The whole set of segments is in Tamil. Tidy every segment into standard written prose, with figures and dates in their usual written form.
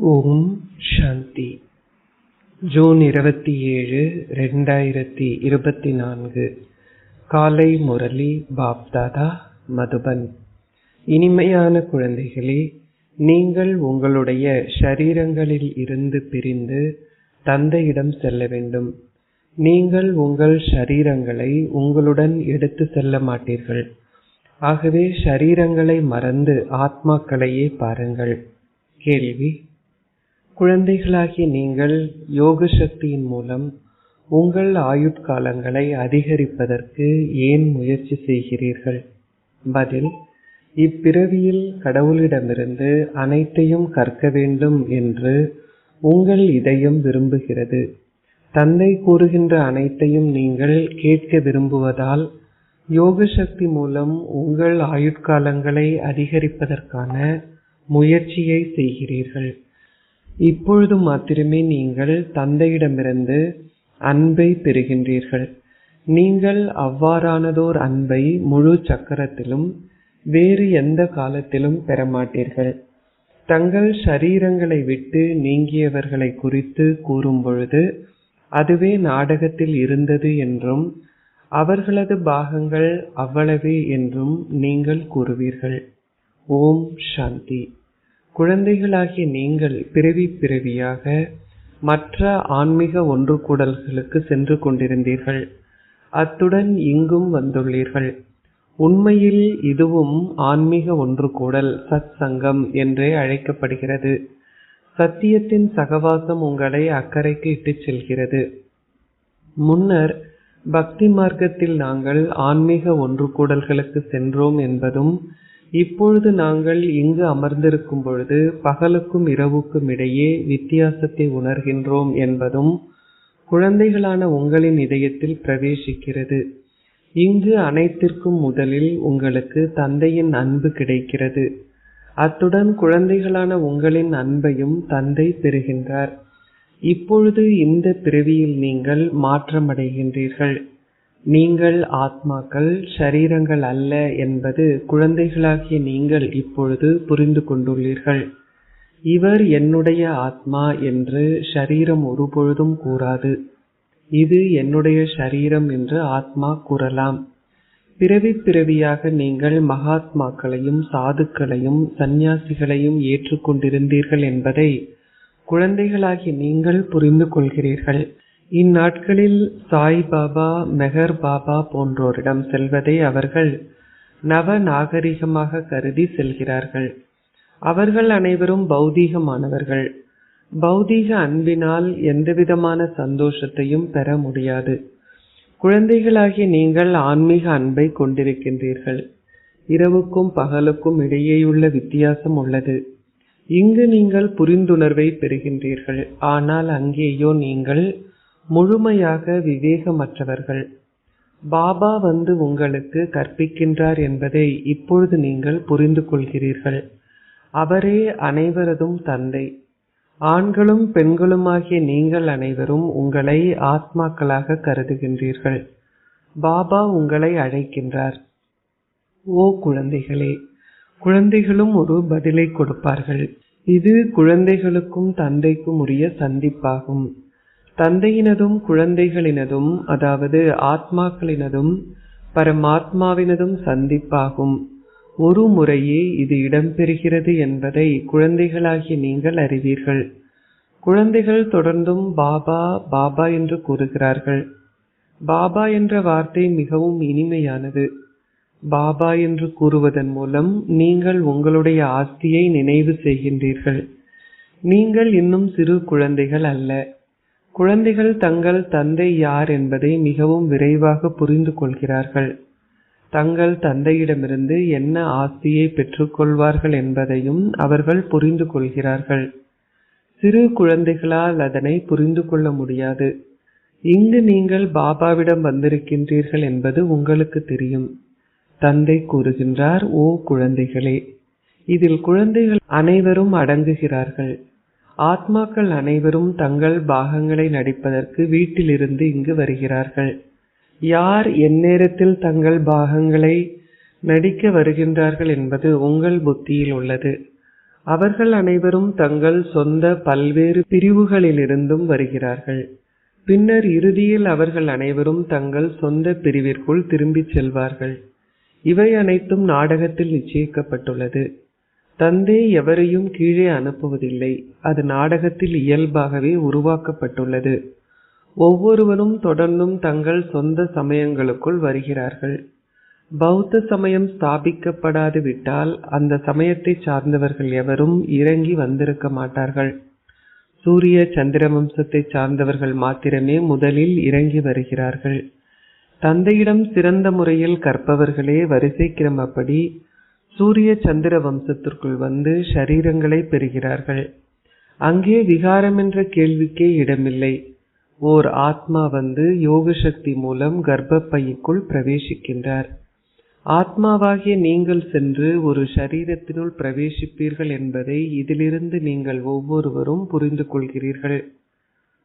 ஓம் சாந்தி. ஜூன் 27, 2024. காலை முரளி பாப்தாதா, மதுபன். இனிமையான குழந்தைகளே, நீங்கள் உங்களுடைய ஷரீரங்களில் இருந்து பிரிந்து தந்தையிடம் செல்ல வேண்டும். நீங்கள் உங்கள் ஷரீரங்களை உங்களுடன் எடுத்து செல்ல மாட்டீர்கள். ஆகவே ஷரீரங்களை மறந்து ஆத்மாக்களையே பாருங்கள். கேள்வி: குழந்தைகளாகிய நீங்கள் யோக சக்தியின் மூலம் உங்கள் ஆயுட்காலங்களை அதிகரிப்பதற்கு ஏன் முயற்சி செய்கிறீர்கள்? பதில்: இப்பிறவியில் கடவுளிடமிருந்து அனைத்தையும் கற்க வேண்டும் என்று உங்கள் இதயம் விரும்புகிறது. தந்தை கூறுகின்ற அனைத்தையும் நீங்கள் கேட்க விரும்புவதால் யோக சக்தி மூலம் உங்கள் ஆயுட்காலங்களை அதிகரிப்பதற்கான முயற்சியை செய்கிறீர்கள். இப்பொழுது மாத்திரமே நீங்கள் தந்தையிடமிருந்து அன்பை பெறுகின்றீர்கள். நீங்கள் அவ்வாறானதோர் அன்பை முழு சக்கரத்திலும் வேறு எந்த காலத்திலும் பெறமாட்டீர்கள். தங்கள் ஷரீரங்களை விட்டு நீங்கியவர்களை குறித்து கூறும் பொழுது அதுவே நாடகத்தில் இருந்தது என்றும் அவர்களது பாகங்கள் அவ்வளவே என்றும் நீங்கள் கூறுவீர்கள். ஓம் சாந்தி. குழந்தைகளாகிய நீங்கள் பிறவி பிறவியாக மற்ற ஆன்மீக ஒன்று கூடல்களுக்கு சென்று கொண்டிருந்தீர்கள். அத்துடன் இங்கும் வந்துள்ளீர்கள். உண்மையில் இதுவும் ஆன்மீக ஒன்று கூடல், சத் சங்கம் என்றே அழைக்கப்படுகிறது. சத்தியத்தின் சகவாசம் உங்களை அக்கறைக்கு இட்டுச் செல்கிறது. முன்னர் பக்தி மார்க்கத்தில் நாங்கள் ஆன்மீக ஒன்று கூடல்களுக்கு சென்றோம் என்பதும், இப்பொழுது நாங்கள் இங்கு அமர்ந்திருக்கும் பொழுது பகலுக்கும் இரவுக்கும் இடையே வித்தியாசத்தை உணர்கின்றோம் என்பதும் குழந்தைகளான உங்களின் இதயத்தில் பிரவேசிக்கிறது. இங்கு அனைத்திற்கும் முதலில் உங்களுக்கு தந்தையின் அன்பு கிடைக்கிறது. அத்துடன் குழந்தைகளான உங்களின் அன்பையும் தந்தை பெறுகின்றார். இப்பொழுது இந்த பிறவியில் நீங்கள் மாற்றமடைகின்றீர்கள். நீங்கள் ஆத்மாக்கள், ஷரீரங்கள் அல்ல என்பது குழந்தைகளாகிய நீங்கள் இப்பொழுது புரிந்து கொண்டுள்ளீர்கள். இவர் என்னுடைய ஆத்மா என்று ஷரீரம் ஒருபொழுதும் கூறாது. இது என்னுடைய ஷரீரம் என்று ஆத்மா கூறலாம். பிறவி பிறவியாக நீங்கள் மகாத்மாக்களையும் சாதுக்களையும் சந்நியாசிகளையும் ஏற்றுக்கொண்டிருந்தீர்கள் என்பதை குழந்தைகளாகி நீங்கள் புரிந்து கொள்கிறீர்கள். இந்நாட்களில் சாய் பாபா, மெஹர் பாபா போன்றோரிடம் செல்வதை அவர்கள் நவ நாகரிகமாக கருதி செல்கிறார்கள். அவர்கள் அனைவரும் பௌதீகமானவர்கள். பௌதீக அன்பினால் எந்தவிதமான சந்தோஷத்தையும் பெற முடியாது. குழந்தைகளாகிய நீங்கள் ஆன்மீக அன்பை கொண்டிருக்கின்றீர்கள். இரவுக்கும் பகலுக்கும் இடையேயுள்ள வித்தியாசம் உள்ளது. இங்கு நீங்கள் புரிந்துணர்வை பெறுகின்றீர்கள். ஆனால் அங்கேயோ நீங்கள் முழுமையாக விவேகமற்றவர்கள். பாபா வந்து உங்களுக்கு கற்பிக்கின்றார் என்பதை இப்பொழுது நீங்கள் புரிந்து கொள்கிறீர்கள். அவரே அனைவரதும் தந்தை. ஆண்களும் பெண்களுமாகிய நீங்கள் அனைவரும் உங்களை ஆத்மாக்களாக கருதுகின்றீர்கள். பாபா உங்களை அழைக்கின்றார். ஓ குழந்தைகளே, குழந்தைகளும் ஒரு பதிலை கொடுப்பார்கள். இது குழந்தைகளுக்கும் தந்தைக்கும் உரிய சந்திப்பாகும். தந்தையினதும் குழந்தைகளினதும், அதாவது ஆத்மாக்களினதும் பரமாத்மாவினதும் சந்திப்பாகும். ஒரு முறையே இது இடம்பெறுகிறது என்பதை குழந்தைகளாகிய நீங்கள் அறிவீர்கள். குழந்தைகள் தொடர்ந்தும் பாபா பாபா என்று கூறுகிறார்கள். பாபா என்ற வார்த்தை மிகவும் இனிமையானது. பாபா என்று கூறுவதன் மூலம் நீங்கள் உங்களுடைய ஆஸ்தியை நினைவு செய்கின்றீர்கள். நீங்கள் இன்னும் சிறு குழந்தைகள் அல்ல. குழந்தைகள் தங்கள் தந்தை யார் என்பதை மிகவும் விரைவாக புரிந்து கொள்கிறார்கள். தங்கள் தந்தையிடமிருந்து என்ன ஆஸ்தியை பெற்றுக்கொள்வார்கள் என்பதையும் அவர்கள் புரிந்து கொள்கிறார்கள். சிறு குழந்தைகளால் அதனை புரிந்து கொள்ள முடியாது. இங்கு நீங்கள் பாபாவிடம் வந்திருக்கின்றீர்கள் என்பது உங்களுக்கு தெரியும். தந்தை கூறுகின்றார், ஓ குழந்தைகளே, இதில் குழந்தைகள் அனைவரும் அடங்குகிறார்கள். ஆத்மாக்கள் அனைவரும் தங்கள் பாகங்களை நடிப்பதற்கு வீட்டிலிருந்து இங்கு வருகிறார்கள். யார் எந்நேரத்தில் தங்கள் பாகங்களை நடிக்க வருகின்றார்கள் என்பது உங்கள் புத்தியில் உள்ளது. அவர்கள் அனைவரும் தங்கள் சொந்த பல்வேறு பிரிவுகளிலிருந்தும் வருகிறார்கள். பின்னர் இறுதியில் அவர்கள் அனைவரும் தங்கள் சொந்த பிரிவிற்குள் திரும்பிச் செல்வார்கள். இவை அனைத்தும் நாடகத்தில் நிச்சயிக்கப்பட்டுள்ளது. தந்தை எவரையும் கீழே அனுப்புவதில்லை. அது நாடகத்தில் இயல்பாகவே உருவாக்கப்பட்டுள்ளது. ஒவ்வொருவரும் தொடர்ந்தும் தங்கள் சொந்த சமயங்களுக்குள் வருகிறார்கள். பௌத்த சமயம் ஸ்தாபிக்கப்படாது விட்டால் அந்த சமயத்தை சார்ந்தவர்கள் எவரும் இறங்கி வந்திருக்க மாட்டார்கள். சூரிய சந்திர வம்சத்தை சார்ந்தவர்கள் மாத்திரமே முதலில் இறங்கி வருகிறார்கள். தந்தையிடம் சிறந்த முறையில் கற்பவர்களே வரிசை கிரமப்படி சூரிய சந்திர வம்சத்திற்குள் வந்து ஷரீரங்களை பெறுகிறார்கள். அங்கே விகாரம் என்ற கேள்விக்கே இடமில்லை. ஓர் ஆத்மா வந்து யோக சக்தி மூலம் கர்ப்பப்பைக்குள் பிரவேசிக்கின்றார். ஆத்மாவாகிய நீங்கள் சென்று ஒரு ஷரீரத்தினுள் பிரவேசிப்பீர்கள் என்பதை இதிலிருந்து நீங்கள் ஒவ்வொருவரும் புரிந்து கொள்கிறீர்கள்.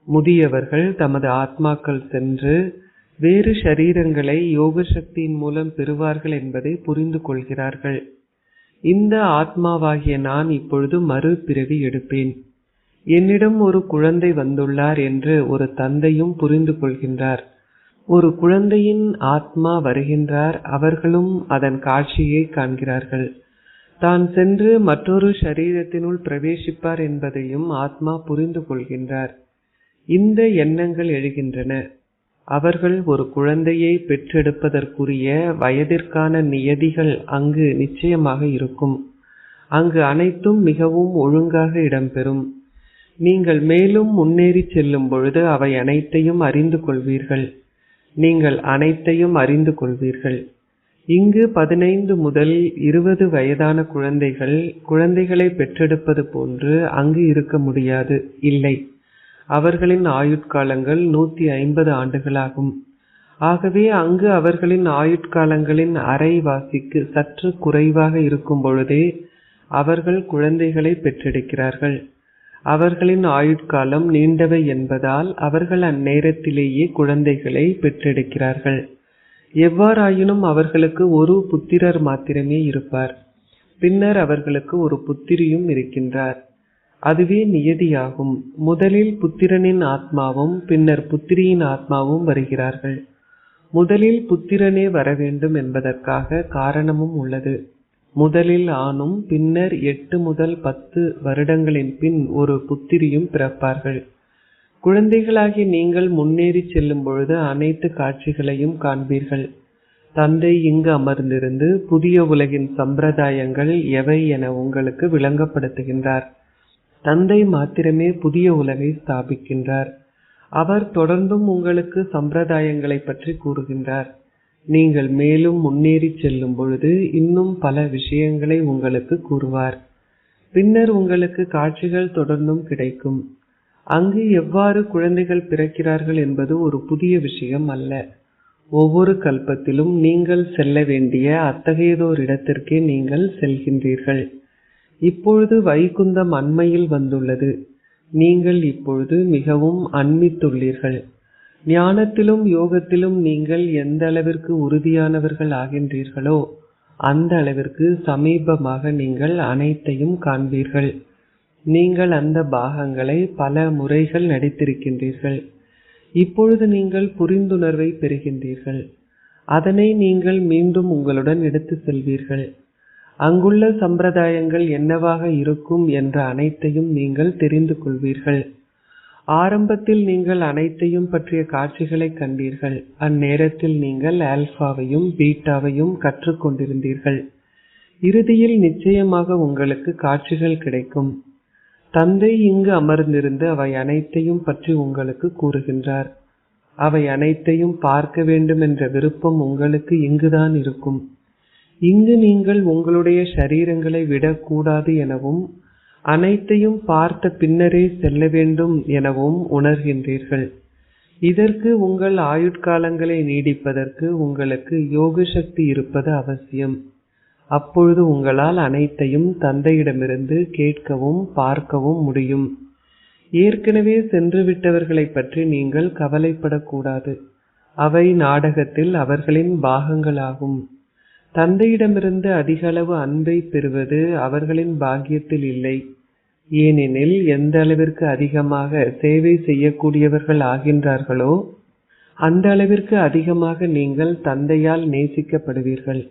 முதியவர்கள் தமது ஆத்மாக்கள் சென்று வேறு ஷரீரங்களை யோக சக்தியின் மூலம் பெறுவார்கள் என்பதை புரிந்து கொள்கிறார்கள். இந்த ஆத்மாவாகிய நான் இப்பொழுது மறுபிறவி எடுப்பேன். என்னிடம் ஒரு குழந்தை வந்துள்ளார் என்று ஒரு தந்தையும் புரிந்து கொள்கின்றார். ஒரு குழந்தையின் ஆத்மா வருகின்றார். அவர்களும் அதன் காட்சியை காண்கிறார்கள். தான் சென்று மற்றொரு ஷரீரத்தினுள் பிரவேசிப்பார் என்பதையும் ஆத்மா புரிந்து கொள்கின்றார். இந்த எண்ணங்கள் எழுகின்றன. அவர்கள் ஒரு குழந்தையை பெற்றெடுப்பதற்குரிய வயதிற்கான நியதிகள் அங்கு நிச்சயமாக இருக்கும். அங்கு அனைத்தும் மிகவும் ஒழுங்காக இடம்பெறும். நீங்கள் மேலும் முன்னேறி செல்லும் பொழுது அவை அனைத்தையும் அறிந்து கொள்வீர்கள். நீங்கள் அனைத்தையும் அறிந்து கொள்வீர்கள். இங்கு 15 முதல் 20 வயதான குழந்தைகளை பெற்றெடுப்பது போன்று அங்கு இருக்க முடியாது. இல்லை, அவர்களின் ஆயுட்காலங்கள் 150 ஆண்டுகளாகும். ஆகவே அங்கு அவர்களின் ஆயுட்காலங்களின் அரைவாசிக்கு சற்று குறைவாக இருக்கும் பொழுதே அவர்கள் குழந்தைகளை பெற்றெடுக்கிறார்கள். அவர்களின் ஆயுட்காலம் நீண்டவை என்பதால் அவர்கள் அந்நேரத்திலேயே குழந்தைகளை பெற்றெடுக்கிறார்கள். எவ்வாறாயினும் அவர்களுக்கு ஒரு புத்திரர் மாத்திரமே இருப்பார். பின்னர் அவர்களுக்கு ஒரு புத்திரியும் இருக்கின்றார். அதுவே நியதியாகும். முதலில் புத்திரனின் ஆத்மாவும் பின்னர் புத்திரியின் ஆத்மாவும் வருகிறார்கள். முதலில் புத்திரனே வர வேண்டும் என்பதற்காக காரணமும் உள்ளது. முதலில் ஆணும் பின்னர் 8 முதல் 10 வருடங்களின் பின் ஒரு புத்திரியும் பிறப்பார்கள். குழந்தைகளாகி நீங்கள் முன்னேறி செல்லும் பொழுது அனைத்து காட்சிகளையும் காண்பீர்கள். தந்தை இங்கு அமர்ந்திருந்து புதிய உலகின் சம்பிரதாயங்கள் எவை என உங்களுக்கு விளங்கப்படுத்துகின்றார். தந்தை மாத்திரமே புதிய உலகை ஸ்தாபிக்கின்றார். அவர் தொடர்ந்தும் உங்களுக்கு சம்பிரதாயங்களை பற்றி கூறுகின்றார். நீங்கள் மேலும் முன்னேறி செல்லும் பொழுது இன்னும் பல விஷயங்களை உங்களுக்கு கூறுவார். பின்னர் உங்களுக்கு காட்சிகள் தொடர்ந்தும் கிடைக்கும். அங்கு எவ்வாறு குழந்தைகள் பிறக்கிறார்கள் என்பது ஒரு புதிய விஷயம் அல்ல. ஒவ்வொரு கல்பத்திலும் நீங்கள் செல்ல வேண்டிய அத்தகையதோர் இடத்திற்கே நீங்கள் செல்கின்றீர்கள். இப்பொழுது வைகுந்தம் அண்மையில் வந்துள்ளது. நீங்கள் இப்பொழுது மிகவும் அண்மித்துள்ளீர்கள். ஞானத்திலும் யோகத்திலும் நீங்கள் எந்த அளவிற்கு உறுதியானவர்கள் ஆகின்றீர்களோ அந்த அளவிற்கு சமீபமாக நீங்கள் அனைத்தையும் காண்பீர்கள். நீங்கள் அந்த பாகங்களை பல முறைகள் நடித்திருக்கின்றீர்கள். இப்பொழுது நீங்கள் புரிந்துணர்வை பெறுகின்றீர்கள். அதனை நீங்கள் மீண்டும் உங்களுடன் எடுத்து செல்வீர்கள். அங்குள்ள சம்பிரதாயங்கள் என்னவாக இருக்கும் என்ற அனைத்தையும் நீங்கள் தெரிந்து கொள்வீர்கள். ஆரம்பத்தில் நீங்கள் அனைத்தையும் பற்றிய காட்சிகளை கண்டீர்கள். அந்நேரத்தில் நீங்கள் ஆல்பாவையும் பீட்டாவையும் கற்றுக்கொண்டிருந்தீர்கள். இறுதியில் நிச்சயமாக உங்களுக்கு காட்சிகள் கிடைக்கும். தந்தை இங்கு அமர்ந்திருந்து அவை அனைத்தையும் பற்றி உங்களுக்கு கூறுகின்றார். அவை அனைத்தையும் பார்க்க வேண்டும் என்ற விருப்பம் உங்களுக்கு இங்குதான் இருக்கும். இங்கு நீங்கள் உங்களுடைய ஷரீரங்களை விடக்கூடாது எனவும் அனைத்தையும் பார்த்த பின்னரே செல்ல வேண்டும் எனவும் உணர்கின்றீர்கள். இதற்கு உங்கள் ஆயுட்காலங்களை நீடிப்பதற்கு உங்களுக்கு யோக சக்தி இருப்பது அவசியம். அப்பொழுது உங்களால் அனைத்தையும் தந்தையிடமிருந்து கேட்கவும் பார்க்கவும் முடியும். ஏற்கனவே சென்று விட்டவர்களை பற்றி நீங்கள் கவலைப்படக்கூடாது. அவை நாடகத்தில் அவர்களின் பாகங்களாகும். தந்தையிடமிருந்து அதிக அளவு அன்பை பெறுவது அவர்களின் பாக்கியத்தில் இல்லை. ஏனெனில் எந்த அளவிற்கு அதிகமாக சேவை செய்யக்கூடியவர்கள் ஆகின்றார்களோ அந்த அளவிற்கு அதிகமாக நீங்கள் தந்தையால் நேசிக்கப்படுவீர்கள்.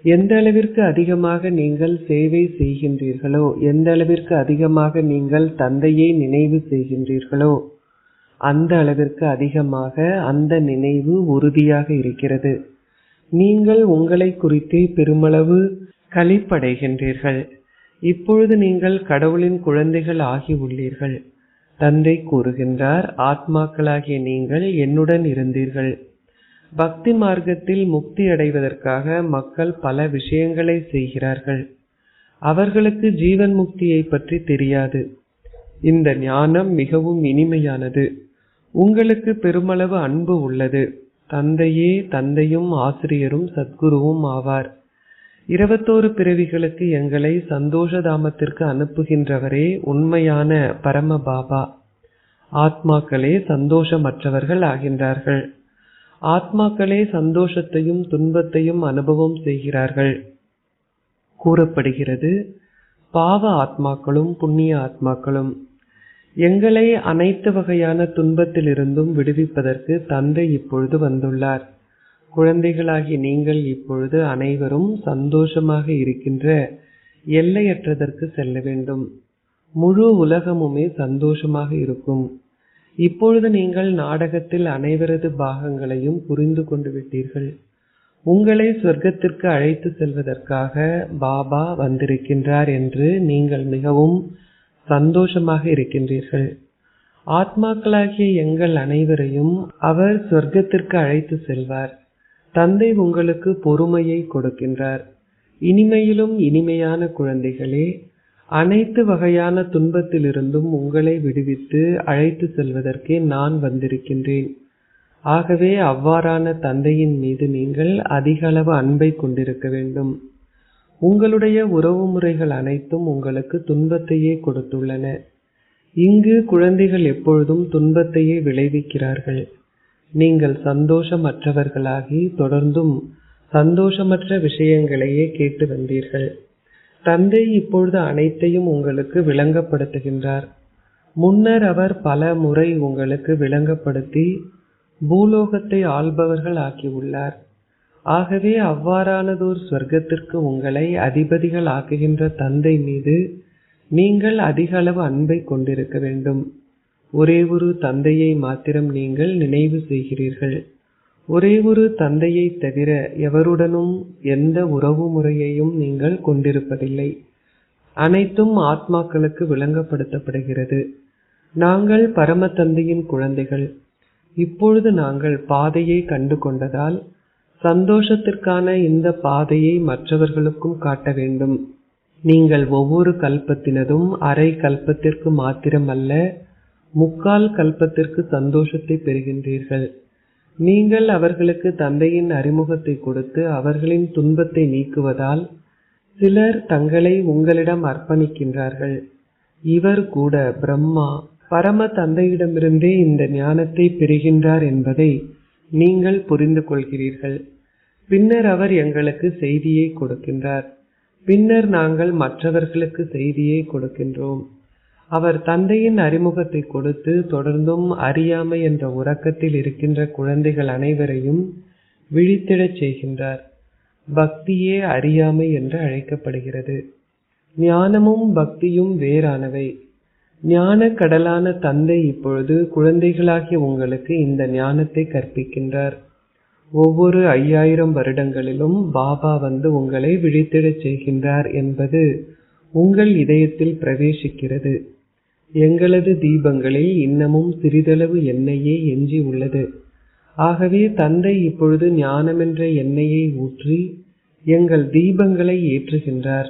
எந்த அளவிற்கு அதிகமாக நீங்கள் சேவை செய்கின்றீர்களோ, எந்த அளவிற்கு அதிகமாக நீங்கள் தந்தையை நினைவு செய்கின்றீர்களோ அந்த அளவிற்கு அதிகமாக அந்த நினைவு உறுதியாக இருக்கிறது. நீங்கள் உங்களை குறித்தே பெருமளவு களிப்படைகின்றீர்கள். இப்பொழுது நீங்கள் கடவுளின் குழந்தைகள் ஆகி உள்ளீர்கள். தந்தை கூறுகின்றார், ஆத்மாக்களாகிய நீங்கள் என்னுடன் இருந்தீர்கள். பக்தி மார்க்கத்தில் முக்தி அடைவதற்காக மக்கள் பல விஷயங்களை செய்கிறார்கள். அவர்களுக்கு ஜீவன் முக்தியை பற்றி தெரியாது. இந்த ஞானம் மிகவும் இனிமையானது. உங்களுக்கு பெருமளவு அன்பு உள்ளது. தந்தையே தந்தையும் ஆசிரியரும் சத்குருவும் ஆவார். 21 பிறவிகளுக்கு எங்களை சந்தோஷதாமத்திற்கு அனுப்புகின்றவரே உண்மையான பரம பாபா. ஆத்மாக்களே சந்தோஷமற்றவர்கள் ஆகின்றார்கள். ஆத்மாக்களே சந்தோஷத்தையும் துன்பத்தையும் அனுபவம் செய்கிறார்கள். கூறப்படுகிறது, பாவ ஆத்மாக்களும் புண்ணிய ஆத்மாக்களும். எங்களை அனைத்து வகையான துன்பத்திலிருந்தும் விடுவிப்பதற்கு தந்தை இப்பொழுது வந்துள்ளார். குழந்தைகளாகி நீங்கள் இப்பொழுது அனைவரும் சந்தோஷமாக இருக்கின்ற எல்லையற்றதற்கு செல்ல வேண்டும். முழு உலகமுமே சந்தோஷமாக இருக்கும். இப்பொழுது நீங்கள் நாடகத்தில் அனைவரது பாகங்களையும் புரிந்து கொண்டு விட்டீர்கள். உங்களை சொர்க்கத்திற்கு அழைத்து செல்வதற்காக பாபா வந்திருக்கின்றார் என்று நீங்கள் மிகவும் சந்தோஷமாக இருக்கின்றீர்கள். ஆத்மாக்களாகிய எங்கள் அனைவரையும் அவர் சொர்க்கத்திற்கு அழைத்து செல்வார். தந்தை உங்களுக்கு பொறுமையை கொடுக்கின்றார். இனிமையிலும் இனிமையான குழந்தைகளே, அனைத்து வகையான துன்பத்திலிருந்தும் உங்களை விடுவித்து அழைத்து செல்வதற்கே நான் வந்திருக்கின்றேன். ஆகவே அவ்வாறான தந்தையின் மீது நீங்கள் அதிக அளவு அன்பை கொண்டிருக்க வேண்டும். உங்களுடைய உறவு முறைகள் அனைத்தும் உங்களுக்கு துன்பத்தையே கொடுத்துள்ளன. இங்கு குழந்தைகள் எப்பொழுதும் துன்பத்தையே விளைவிக்கிறார்கள். நீங்கள் சந்தோஷமற்றவர்களாகி தொடர்ந்தும் சந்தோஷமற்ற விஷயங்களையே கேட்டு வந்தீர்கள். தந்தை இப்பொழுது அனைத்தையும் உங்களுக்கு விளங்கப்படுத்துகின்றார். முன்னர் அவர் பல முறை உங்களுக்கு விளங்கப்படுத்தி பூலோகத்தை ஆள்பவர்கள் ஆக்கியுள்ளார். ஆகவே அவ்வாறானதோர் சொர்க்கத்திற்கு உங்களை அதிபதிகள் ஆக்குகின்ற தந்தை மீது நீங்கள் அதிக அளவு அன்பை கொண்டிருக்க வேண்டும். ஒரே ஒரு தந்தையை மாத்திரம் நீங்கள் நினைவு செய்கிறீர்கள். ஒரே ஒரு தந்தையை தவிர எவருடனும் எந்த உறவு முறையையும் நீங்கள் கொண்டிருப்பதில்லை. அனைத்தும் ஆத்மாக்களுக்கு விளங்கப்படுத்தப்படுகிறது. நாங்கள் பரம தந்தையின் குழந்தைகள். இப்பொழுது நாங்கள் பாதையை கண்டு கொண்டதால் சந்தோஷத்திற்கான இந்த பாதையை மற்றவர்களுக்கும் காட்ட வேண்டும். நீங்கள் ஒவ்வொரு கல்பத்தினதும் அரை கல்பத்திற்கு மாத்திரம் அல்ல, முக்கால் கல்பத்திற்கு சந்தோஷத்தை பெறுகின்றீர்கள். நீங்கள் அவர்களுக்கு தந்தையின் அறிமுகத்தை கொடுத்து அவர்களின் துன்பத்தை நீக்குவதால் சிலர் தங்களை உங்களிடம் அர்ப்பணிக்கின்றார்கள். இவர் கூட பிரம்மா பரம தந்தையிடமிருந்தே இந்த ஞானத்தை பெறுகின்றார் என்பதை நீங்கள் புரிந்து கொள்கிறீர்கள். பின்னர் அவர் எங்களுக்கு செய்தியை கொடுக்கின்றார். பின்னர் நாங்கள் மற்றவர்களுக்கு செய்தியை கொடுக்கின்றோம். அவர் தந்தையின் அறிமுகத்தை கொடுத்து தொடர்ந்தும் அறியாமை என்ற உறக்கத்தில் இருக்கின்ற குழந்தைகள் அனைவரையும் விழித்திடச் செய்கின்றார். பக்தியே அறியாமை என்று அழைக்கப்படுகிறது. ஞானமும் பக்தியும் வேறானவை. ஞான கடலான தந்தை இப்பொழுது குழந்தைகளாகிய உங்களுக்கு இந்த ஞானத்தை கற்பிக்கின்றார். ஒவ்வொரு 5000 வருடங்களிலும் பாபா வந்து உங்களை விழித்திடச் செய்கின்றார் என்பது உங்கள் இதயத்தில் பிரவேசிக்கிறது. எங்களது தீபங்களில் இன்னமும் சிறிதளவு எண்ணெயே எஞ்சி உள்ளது. ஆகவே தந்தை இப்பொழுது ஞானமென்ற எண்ணெயை ஊற்றி எங்கள் தீபங்களை ஏற்றுகின்றார்.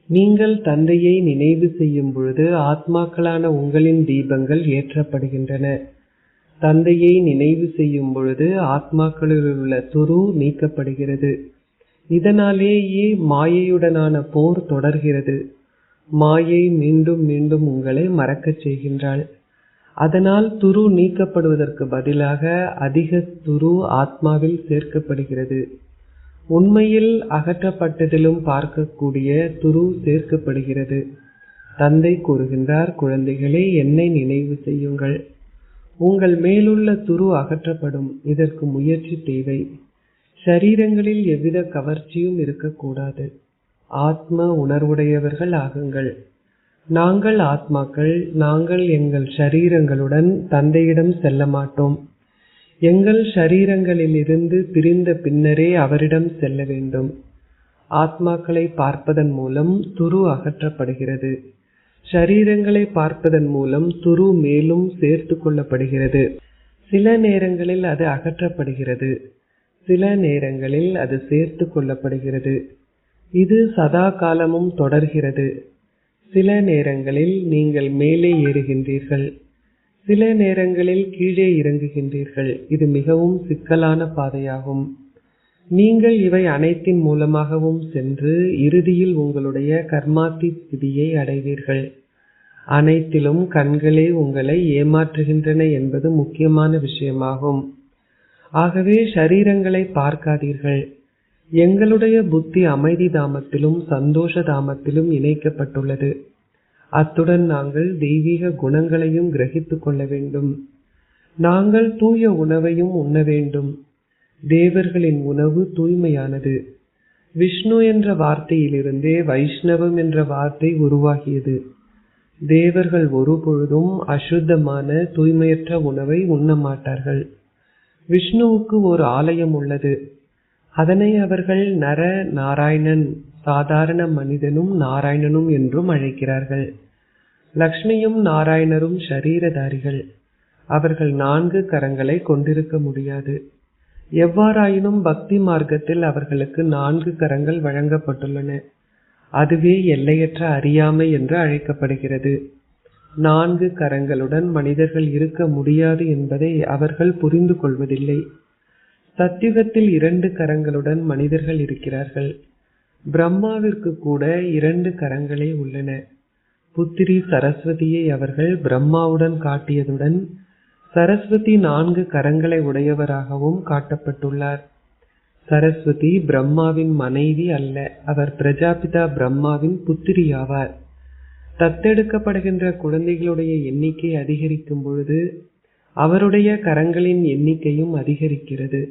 நீங்கள் தந்தையை நினைவு செய்யும் பொழுது ஆத்மாக்களான உங்களின் தீபங்கள் ஏற்றப்படுகின்றன. தந்தையை நினைவு செய்யும் பொழுது ஆத்மாக்களில் உள்ள துரு நீக்கப்படுகிறது. இதனாலேயே மாயையுடனான போர் தொடர்கிறது. மாயை மீண்டும் மீண்டும் உங்களை மறக்கச் செய்கின்றாள். அதனால் துரு நீக்கப்படுவதற்கு பதிலாக அதிக துரு ஆத்மாவில் சேர்க்கப்படுகிறது. உண்மையில் அகற்றப்பட்டதிலும் பார்க்கக்கூடிய துரு சேர்க்கப்படுகிறது. தந்தை கூறுகின்றார், குழந்தைகளே, என்னை நினைவு செய்யுங்கள். உங்கள் மேலுள்ள துரு அகற்றப்படும். இதற்கு முயற்சி தேவை. ஷரீரங்களில் எவ்வித கவர்ச்சியும் இருக்கக்கூடாது. ஆத்ம உணர்வுடையவர்கள் ஆகுங்கள். நாங்கள் ஆத்மாக்கள். நாங்கள் எங்கள் ஷரீரங்களுடன் தந்தையிடம் செல்ல மாட்டோம். எங்கள் ஷரீரங்களிலிருந்து பிரிந்த பின்னரே அவரிடம் செல்ல வேண்டும். ஆத்மாக்களை பார்ப்பதன் மூலம் துரு அகற்றப்படுகிறது. ஷரீரங்களை பார்ப்பதன் மூலம் துரு மேலும் சேர்த்து கொள்ளப்படுகிறது. சில நேரங்களில் அது அகற்றப்படுகிறது, சில நேரங்களில் அது சேர்த்து கொள்ளப்படுகிறது. இது சதா காலமும் தொடர்கிறது. சில நேரங்களில் நீங்கள் மேலே ஏறுகின்றீர்கள், சில நேரங்களில் கீழே இறங்குகின்றீர்கள். இது மிகவும் சிக்கலான பாதையாகும். நீங்கள் இவை அனைத்தின் மூலமாகவும் சென்று இறுதியில் உங்களுடைய கர்மாத்தி ஸ்திதியை அடைவீர்கள். அனைத்திலும் கண்களே உங்களை ஏமாற்றுகின்றன என்பது முக்கியமான விஷயமாகும். ஆகவே ஷரீரங்களை பார்க்காதீர்கள். எங்களுடைய புத்தி அமைதி தாமத்திலும் சந்தோஷ தாமத்திலும் இணைக்கப்பட்டுள்ளது. அத்துடன் நாங்கள் தெய்வீக குணங்களையும் கிரகித்துக் கொள்ள வேண்டும். நாங்கள் தூய உணவையும் உண்ண வேண்டும். தேவர்களின் உணவு தூய்மையானது. விஷ்ணு என்ற வார்த்தையிலிருந்தே வைஷ்ணவம் என்ற வார்த்தை உருவாகியது. தேவர்கள் ஒருபொழுதும் அசுத்தமான தூய்மையற்ற உணவை உண்ண மாட்டார்கள். விஷ்ணுவுக்கு ஒரு ஆலயம் உள்ளது. அதனை அவர்கள் நர நாராயணன், சாதாரண மனிதனும் நாராயணனும் என்றும் அழைக்கிறார்கள். லக்ஷ்மியும் நாராயணரும் ஷரீரதாரிகள். அவர்கள் 4 கரங்களை கொண்டிருக்க முடியாது. எவ்வாறாயினும் பக்தி மார்க்கத்தில் அவர்களுக்கு 4 கரங்கள் வழங்கப்பட்டுள்ளன. அதுவே எல்லையற்ற அறியாமை என்று அழைக்கப்படுகிறது. 4 கரங்களுடன் மனிதர்கள் இருக்க முடியாது என்பதை அவர்கள் புரிந்து கொள்வதில்லை. சத்தியுகத்தில் 2 கரங்களுடன் மனிதர்கள் இருக்கிறார்கள். பிரம்மாவிற்கு கூட 2 கரங்களே உள்ளன. புத்திரி சரஸ்வதியை அவர்கள் பிரம்மாவுடன் காட்டியதுடன் சரஸ்வதி 4 கரங்களை உடையவராகவும் காட்டப்பட்டுள்ளார். சரஸ்வதி பிரம்மாவின் மனைவி அல்ல, அவர் பிரஜாபிதா பிரம்மாவின் புத்திரி ஆவார். தத்தெடுக்கப்படுகின்ற குழந்தைகளுடைய எண்ணிக்கை அதிகரிக்கும் பொழுது அவருடைய கரங்களின் எண்ணிக்கையும் அதிகரிக்கிறது.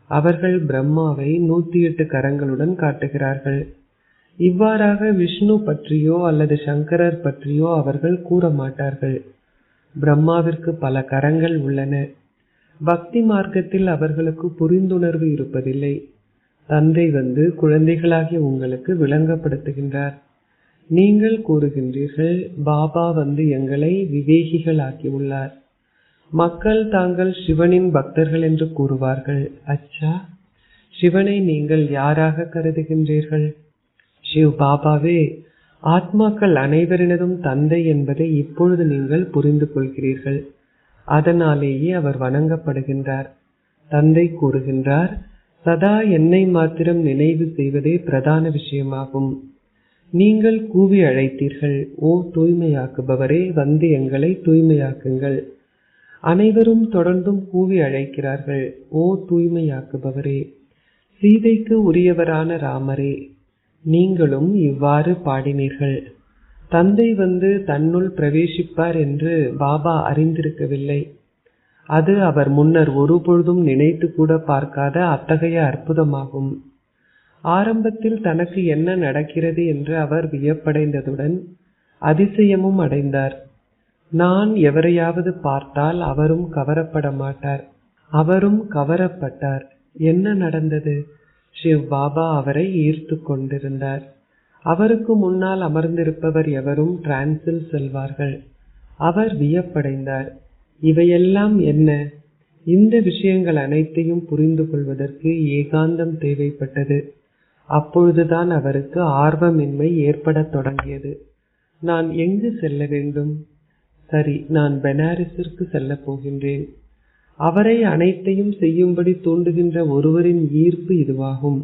அவர்கள் பிரம்மாவை 108 கரங்களுடன் காட்டுகிறார்கள். இவ்வாறாக விஷ்ணு பற்றியோ அல்லது சங்கரர் பற்றியோ அவர்கள் கூற மாட்டார்கள். பிரம்மாவிற்கு பல கரங்கள் உள்ளன. பக்தி மார்க்கத்தில் அவர்களுக்கு புரிந்துணர்வு இருப்பதில்லை. தந்தை வந்து குழந்தைகளாகிய உங்களுக்கு விளங்கப்படுத்துகின்றார். நீங்கள் கூறுகின்றீர்கள், பாபா வந்து எங்களை விவேகிகள் ஆக்கியுள்ளார். மக்கள் தாங்கள் சிவனின் பக்தர்கள் என்று கூறுவார்கள். அச்சா, சிவனை நீங்கள் யாராக கருதுகின்றீர்கள்? சிவ் பாபாவே ஆத்மாக்கள் அனைவரினதும் தந்தை என்பதை இப்பொழுது நீங்கள் புரிந்து கொள்கிறீர்கள். அதனாலேயே அவர் வணங்கப்படுகின்றார். தந்தை கூறுகின்றார், சதா என்னை மாத்திரம் நினைவு செய்வதே பிரதான விஷயமாகும். நீங்கள் கூவி அழைத்தீர்கள், ஓ தூய்மையாக்குபவரே, வந்து எங்களை தூய்மையாக்குங்கள். அனைவரும் தொடர்ந்தும் கூவி அழைக்கிறார்கள், ஓ தூய்மையாக்குபவரே, சீதைக்கு உரியவரான ராமரே. நீங்களும் இவ்வாறு பாடினீர்கள். தந்தை வந்து தன்னுள் பிரவேசிப்பார் என்று பாபா அறிந்திருக்கவில்லை. அது அவர் முன்னர் ஒருபொழுதும் நினைத்து கூட பார்க்காத அத்தகைய அற்புதமாகும். ஆரம்பத்தில் தனக்கு என்ன நடக்கிறது என்று அவர் வியப்படைந்ததுடன் அதிசயமும் அடைந்தார். நான் எவரையாவது பார்த்தால் அவரும் கவரப்பட மாட்டார். அவரும் கவரப்பட்டார். என்ன நடந்தது? சிவ் பாபா அவரை ஈர்த்து கொண்டிருந்தார். அவருக்கு முன்னால் அமர்ந்திருப்பவர் எவரும் டிரான்ஸில் செல்வார்கள். அவர் வியப்படைந்தார். இவையெல்லாம் என்ன? இந்த விஷயங்கள் அனைத்தையும் புரிந்து கொள்வதற்கு ஏகாந்தம் தேவைப்பட்டது. அப்பொழுதுதான் அவருக்கு ஆர்வமின்மை ஏற்படத் தொடங்கியது. நான் எங்கு செல்ல வேண்டும்? சரி, நான் பெனாரஸிற்கு செல்லப் போகின்றேன். அவரை அனைத்தையும் செய்யும்படி தூண்டுகின்ற ஒருவரின் ஈர்ப்பு இதுவாகும்.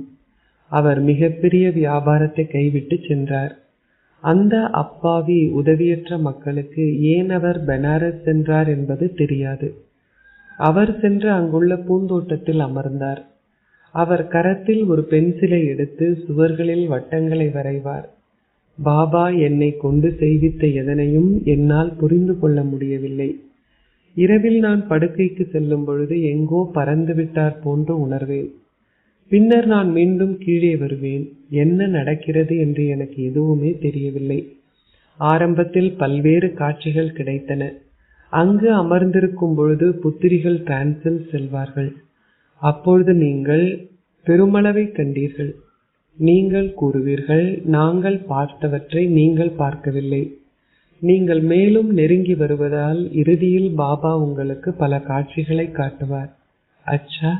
அவர் மிகப்பெரிய வியாபாரத்தை கைவிட்டு சென்றார். அந்த அப்பாவி உதவியற்ற மக்களுக்கு ஏன் அவர் பெனாரஸ் சென்றார் என்பது தெரியாது. அவர் சென்று அங்குள்ள பூந்தோட்டத்தில் அமர்ந்தார். அவர் கரத்தில் ஒரு பென்சிலை எடுத்து சுவர்களில் வட்டங்களை வரைவார். பாபா என்னை கொண்டு செய்வித்த எதனையும் என்னால் புரிந்து கொள்ள முடியவில்லை. இரவில் நான் படுக்கைக்கு செல்லும் பொழுது எங்கோ பறந்துவிட்டார் போன்று உணர்வேன். பின்னர் நான் மீண்டும் கீழே வருவேன். என்ன நடக்கிறது என்று எனக்கு எதுவுமே தெரியவில்லை. ஆரம்பத்தில் பல்வேறு காட்சிகள் கிடைத்தன. அங்கு அமர்ந்திருக்கும் பொழுது புத்திரிகள் டிரான்ஸில் செல்வார்கள். அப்பொழுது நீங்கள் பெருமளவை கண்டீர்கள். நீங்கள் கூறுவீர்கள், நாங்கள் பார்த்தவற்றை நீங்கள் பார்க்கவில்லை. நீங்கள் மேலும் நெருங்கி வருவதால் இறுதியில் பாபா உங்களுக்கு பல காட்சிகளை காட்டுவார். அச்சா,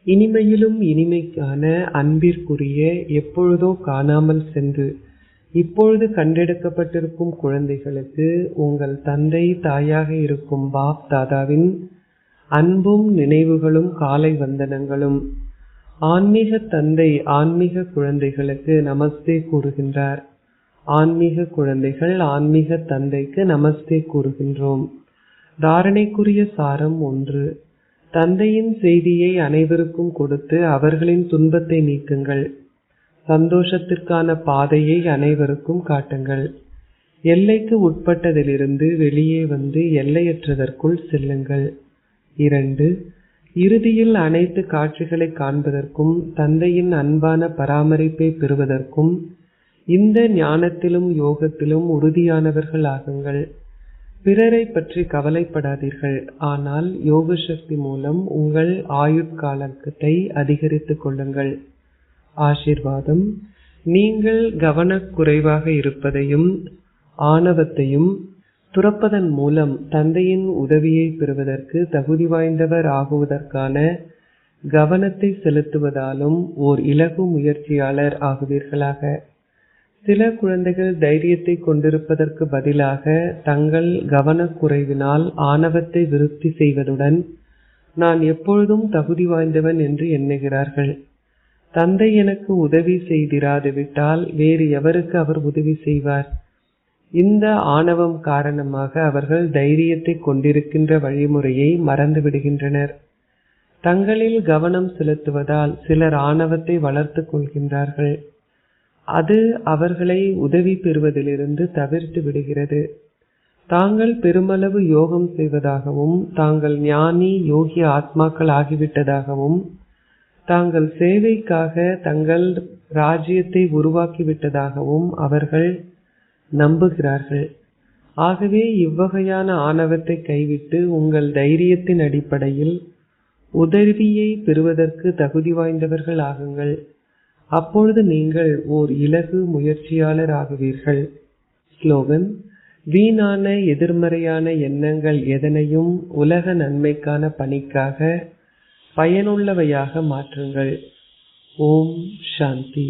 இனிமையிலும் இனிமைக்கான அன்பிற்குரிய எப்பொழுதோ காணாமல் சென்று இப்பொழுது கண்டெடுக்கப்பட்டிருக்கும் குழந்தைகளுக்கு உங்கள் தந்தை தாயாக இருக்கும் பாப் தாதாவின் அன்பும் நினைவுகளும் காலை வந்தனங்களும். ஆன்மீக தந்தை ஆன்மீக குழந்தைகளுக்கு நமஸ்தே கூறுகின்றார். ஆன்மீக குழந்தைகள் ஆன்மீக தந்தைக்கு நமஸ்தே கூறுகின்றோம். தாரணைக்குரிய சாரம் 1. தந்தையின் செய்தியை அனைவருக்கும் கொடுத்து அவர்களின் துன்பத்தை நீக்குங்கள். சந்தோஷத்திற்கான பாதையை அனைவருக்கும் காட்டுங்கள். எல்லைக்கு உட்பட்டதிலிருந்து வெளியே வந்து எல்லையற்றதற்குள் செல்லுங்கள். 2. இறுதியில் அனைத்து காட்சிகளை காண்பதற்கும் தந்தையின் அன்பான பராமரிப்பை பெறுவதற்கும் இந்த ஞானத்திலும் யோகத்திலும் உறுதியானவர்கள் ஆகுங்கள். பிறரை பற்றி கவலைப்படாதீர்கள். ஆனால் யோக சக்தி மூலம் உங்கள் ஆயுட்காலத்தை அதிகரித்துக் கொள்ளுங்கள். ஆசீர்வாதம். நீங்கள் கவனக்குறைவாக இருப்பதையும் ஆணவத்தையும் துறப்பதன் மூலம் தந்தையின் உதவியை பெறுவதற்கு தகுதி வாய்ந்தவர் ஆகுவதற்கான கவனத்தை செலுத்துவதாலும் ஓர் இலகு முயற்சியாளர் ஆகுவீர்களாக. சில குழந்தைகள் தைரியத்தை கொண்டிருப்பதற்கு பதிலாக தங்கள் கவனக்குறைவினால் ஆணவத்தை விருத்தி செய்வதுடன் நான் எப்பொழுதும் தகுதி வாய்ந்தவன் என்று எண்ணுகிறார்கள். தந்தை எனக்கு உதவி செய்திராது விட்டால் வேறு எவருக்கு அவர் உதவி செய்வார்? இந்த ஆணவம் காரணமாக அவர்கள் தைரியத்தை கொண்டிருக்கின்ற வழிமுறையை மறந்து விடுகின்றனர். தங்களில் கவனம் செலுத்துவதால் சிலர் ஆணவத்தை வளர்த்து கொள்கின்றார்கள். அது அவர்களை உதவி பெறுவதிலிருந்து தவிர்த்து விடுகிறது. தாங்கள் பெருமளவு யோகம் செய்வதாகவும் தாங்கள் ஞானி யோகி ஆத்மாக்கள் ஆகிவிட்டதாகவும் தாங்கள் சேவைக்காக தங்கள் ராஜ்யத்தை உருவாக்கிவிட்டதாகவும் அவர்கள் நம்புகிறார்கள். ஆகவே இவ்வகையான ஆணவத்தை கைவிட்டு உங்கள் தைரியத்தின் அடிப்படையில் உதவியை பெறுவதற்கு தகுதி வாய்ந்தவர்கள் ஆகுங்கள். அப்பொழுது நீங்கள் ஓர் இலகு முயற்சியாளர் ஆகுவீர்கள். ஸ்லோகன். வீணான எதிர்மறையான எண்ணங்கள் எதனையும் உலக நன்மைக்கான பணிக்காக பயனுள்ளவையாக மாற்றுங்கள். ஓம் சாந்தி.